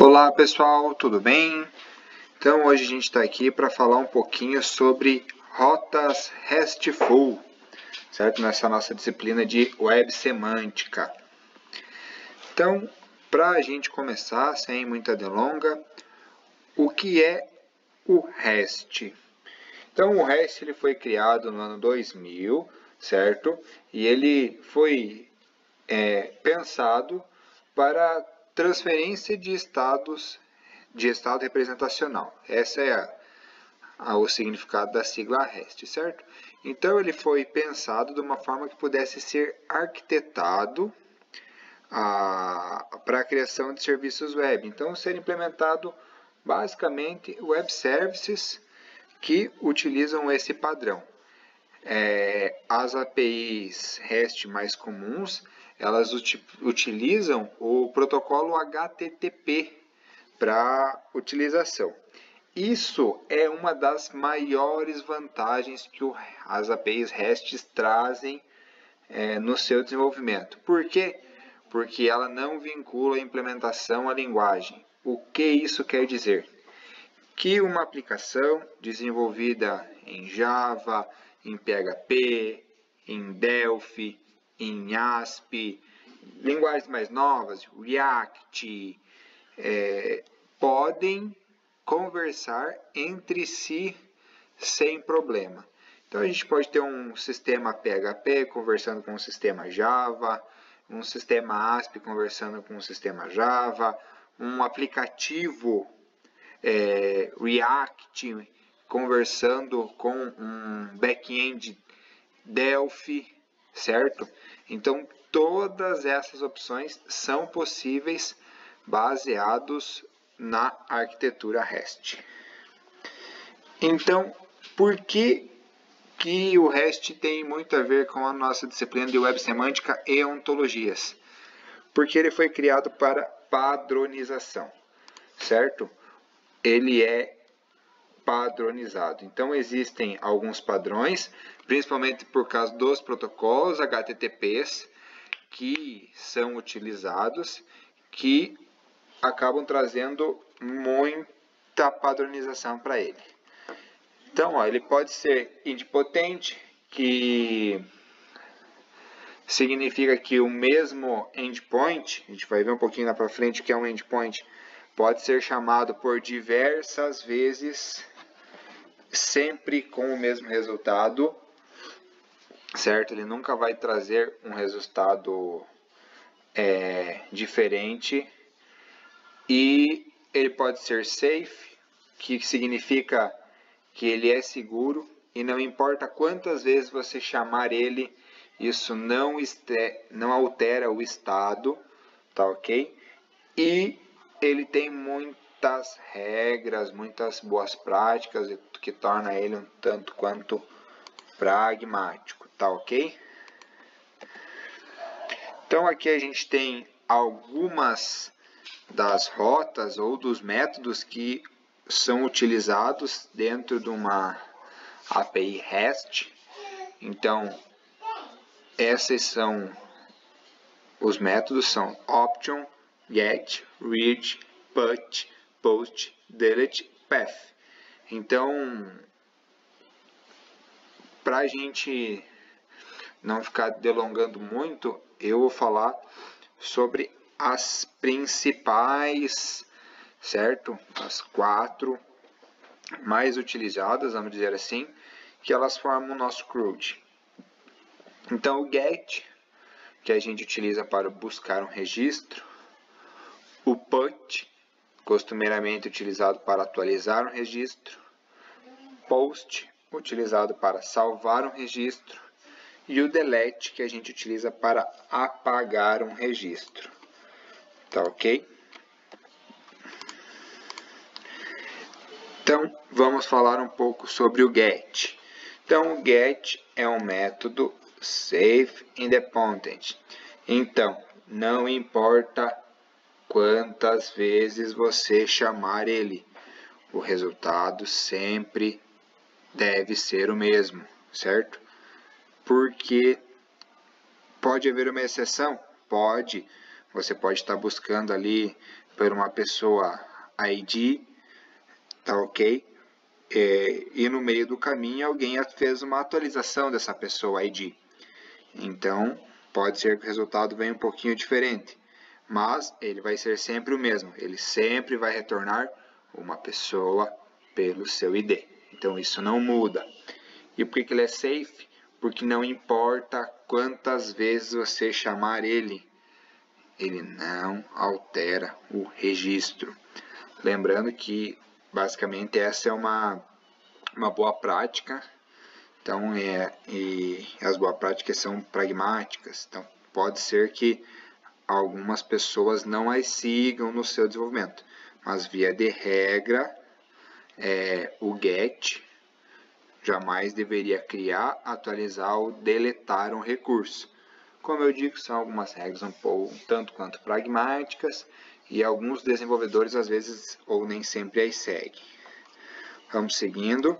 Olá pessoal, tudo bem? Então hoje a gente está aqui para falar um pouquinho sobre rotas RESTful, certo? Nessa nossa disciplina de web semântica. Então, para a gente começar, sem muita delonga, o que é o REST? Então o REST ele foi criado no ano 2000, certo? E ele foi pensado para transferência de estado representacional. Essa é o significado da sigla REST, certo? Então ele foi pensado de uma forma que pudesse ser arquitetado para a criação de serviços web. Então ser implementado basicamente web services que utilizam esse padrão. As APIs REST mais comuns, elas utilizam o protocolo HTTP para utilização. Isso é uma das maiores vantagens que as APIs REST trazem no seu desenvolvimento. Por quê? Porque ela não vincula a implementação à linguagem. O que isso quer dizer? Que uma aplicação desenvolvida em Java, em PHP, em Delphi, em ASP, linguagens mais novas, React, podem conversar entre si sem problema. Então a gente pode ter um sistema PHP conversando com um sistema Java, um sistema ASP conversando com um sistema Java, um aplicativo React conversando com um back-end Delphi, certo? Então, todas essas opções são possíveis baseados na arquitetura REST. Então, por que o REST tem muito a ver com a nossa disciplina de web semântica e ontologias? Porque ele foi criado para padronização, certo? Ele é padronizado. Então existem alguns padrões, principalmente por causa dos protocolos HTTPs que são utilizados, que acabam trazendo muita padronização para ele. Então, ele pode ser idempotente, que significa que o mesmo endpoint, a gente vai ver um pouquinho lá para frente o que é um endpoint, pode ser chamado por diversas vezes, sempre com o mesmo resultado, certo? Ele nunca vai trazer um resultado diferente. E ele pode ser safe, que significa que ele é seguro e não importa quantas vezes você chamar ele, isso não altera o estado, tá ok? E ele tem muitas regras, muitas boas práticas, que torna ele um tanto quanto pragmático, tá ok? Então aqui a gente tem algumas das rotas ou dos métodos que são utilizados dentro de uma API REST. Então, esses são os métodos, são option, get, read, put, post, delete, path. Então, para a gente não ficar delongando muito, eu vou falar sobre as principais, certo? As 4 mais utilizadas, vamos dizer assim, que elas formam o nosso CRUD. Então, o GET, que a gente utiliza para buscar um registro. O PUT, costumeiramente utilizado para atualizar um registro. POST, utilizado para salvar um registro. E o DELETE, que a gente utiliza para apagar um registro. Tá ok? Então, vamos falar um pouco sobre o GET. Então, o GET é um método safe independent. Então, não importa quantas vezes você chamar ele, o resultado sempre deve ser o mesmo, certo? Porque pode haver uma exceção? Pode. Você pode estar buscando ali por uma pessoa ID, tá ok? E no meio do caminho alguém fez uma atualização dessa pessoa ID. Então, pode ser que o resultado venha um pouquinho diferente, mas ele vai ser sempre o mesmo. Ele sempre vai retornar uma pessoa pelo seu ID. Então, isso não muda. E por que ele é safe? Porque não importa quantas vezes você chamar ele, ele não altera o registro. Lembrando que, basicamente, essa é uma boa prática. Então, e as boas práticas são pragmáticas. Então, pode ser que algumas pessoas não as sigam no seu desenvolvimento. Mas, via de regra, o GET jamais deveria criar, atualizar ou deletar um recurso. Como eu digo, são algumas regras um pouco tanto quanto pragmáticas e alguns desenvolvedores às vezes ou nem sempre as seguem. Vamos seguindo.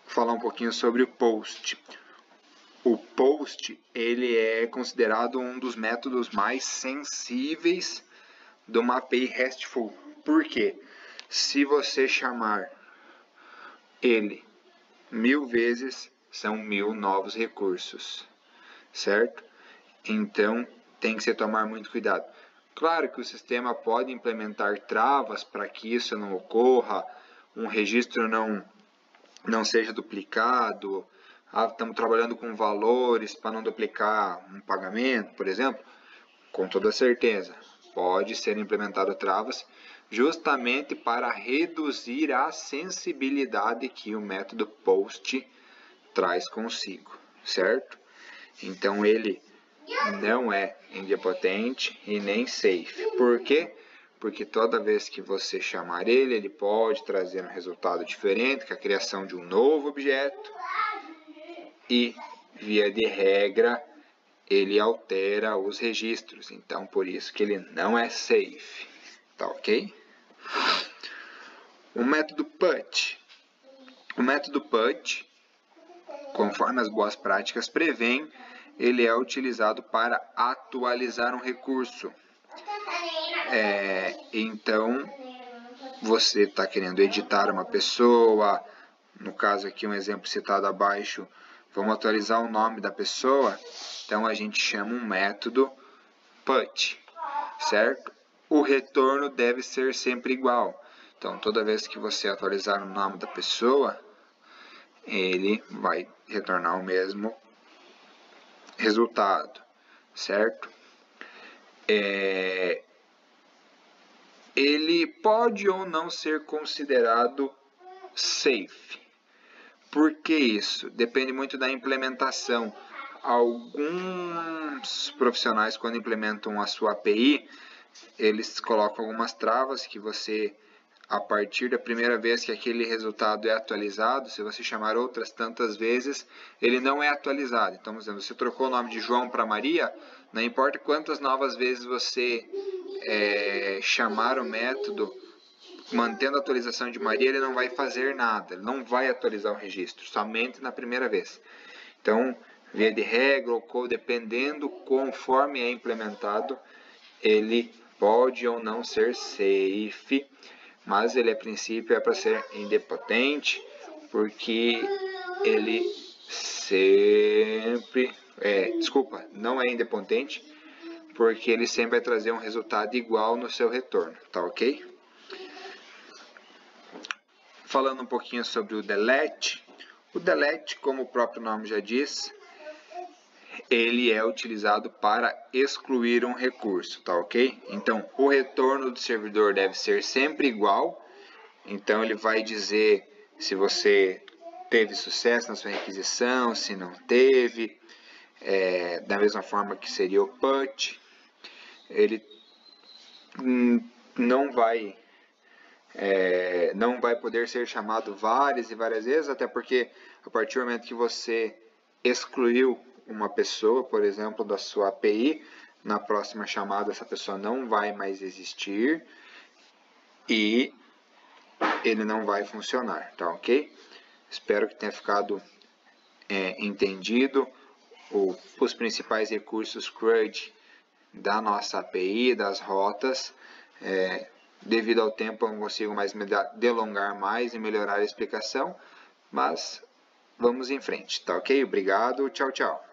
Falar um pouquinho sobre o POST. O POST ele é considerado um dos métodos mais sensíveis de uma API RESTful. Por quê? Se você chamar ele 1000 vezes, são 1000 novos recursos, certo? Então, tem que se tomar muito cuidado. Claro que o sistema pode implementar travas para que isso não ocorra, um registro não seja duplicado, estamos trabalhando com valores para não duplicar um pagamento, por exemplo, com toda certeza, pode ser implementado travas justamente para reduzir a sensibilidade que o método POST traz consigo, certo? Então ele não é idempotente e nem safe. Por quê? Porque toda vez que você chamar ele, ele pode trazer um resultado diferente, que é a criação de um novo objeto. E, via de regra, ele altera os registros. Então, por isso que ele não é safe. Tá ok? O método PUT. O método PUT, conforme as boas práticas prevêem, ele é utilizado para atualizar um recurso. Então, você está querendo editar uma pessoa, no caso aqui um exemplo citado abaixo, vamos atualizar o nome da pessoa, então a gente chama um método PUT, certo? O retorno deve ser sempre igual. Então, toda vez que você atualizar o nome da pessoa, ele vai retornar o mesmo resultado, certo? Ele pode ou não ser considerado safe. Por que isso? Depende muito da implementação. Alguns profissionais, quando implementam a sua API, eles colocam algumas travas que você, a partir da primeira vez que aquele resultado é atualizado, se você chamar outras tantas vezes, ele não é atualizado. Então, por exemplo, você trocou o nome de João para Maria, não importa quantas novas vezes você chamar o método, mantendo a atualização de Maria, ele não vai fazer nada, ele não vai atualizar o registro, somente na primeira vez. Então, via de regra, ou dependendo conforme é implementado, ele pode ou não ser safe, mas ele a princípio é para ser idempotente, porque ele sempre... não é idempotente, porque ele sempre vai trazer um resultado igual no seu retorno, tá ok? Falando um pouquinho sobre o delete. O delete, como o próprio nome já diz, ele é utilizado para excluir um recurso, tá ok? Então, o retorno do servidor deve ser sempre igual. Então, ele vai dizer se você teve sucesso na sua requisição, se não teve. Da mesma forma que seria o PUT. Ele não vai poder ser chamado várias e várias vezes, até porque a partir do momento que você excluiu uma pessoa, por exemplo, da sua API, na próxima chamada essa pessoa não vai mais existir e ele não vai funcionar, tá ok? Espero que tenha ficado entendido os principais recursos CRUD da nossa API, das rotas. Devido ao tempo, eu não consigo mais me delongar mais e melhorar a explicação, mas vamos em frente, tá ok? Obrigado, tchau, tchau.